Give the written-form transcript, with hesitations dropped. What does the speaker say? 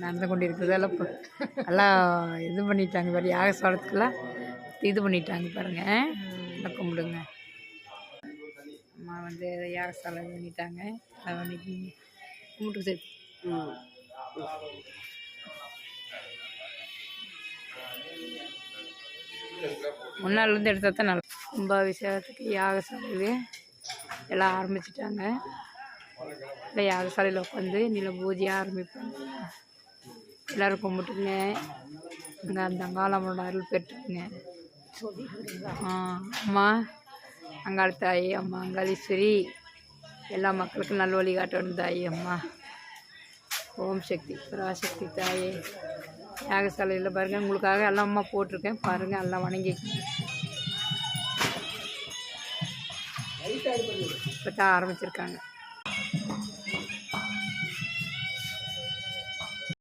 நடந்து கொண்டு இருக்கிறதெல்லாம் இப்போ எல்லாம் இது பண்ணிட்டாங்க பாரு, யாகசாலத்துக்கெல்லாம் இது பண்ணிட்டாங்க பாருங்க. நல்லா கும்பிடுங்க. அம்மா வந்து யாகசாலை இது பண்ணிட்டாங்க. அன்னைக்கு கும்பிட்டு சரி முன்னாள்லேருந்து எடுத்தால் தான் நல்லா. கும்பாபிஷேகத்துக்கு யாகசாலையில் எல்லாம் ஆரம்பிச்சிட்டாங்க. இல்லை யாகசாலையில் உட்காந்து நில பூஜையாக ஆரம்பிப்பாங்க. எல்லோரும் கும்பிட்டுங்க. அங்கே அந்த அங்காளம்மனோட அருள் பெற்றுங்க. அம்மா அங்காள தாயி, அம்மா அங்காளீஸ்வரி எல்லா மக்களுக்கும் நல்ல வழி காட்டணும் தாயி. அம்மா ஓம் சக்தி பராசக்தி தாயே. யாகசாலையில் பாருங்கள், உங்களுக்காக எல்லாம் அம்மா போட்டிருக்கேன் பாருங்கள், எல்லாம் வணங்கி இப்போ தான் ஆரம்பிச்சிருக்காங்க.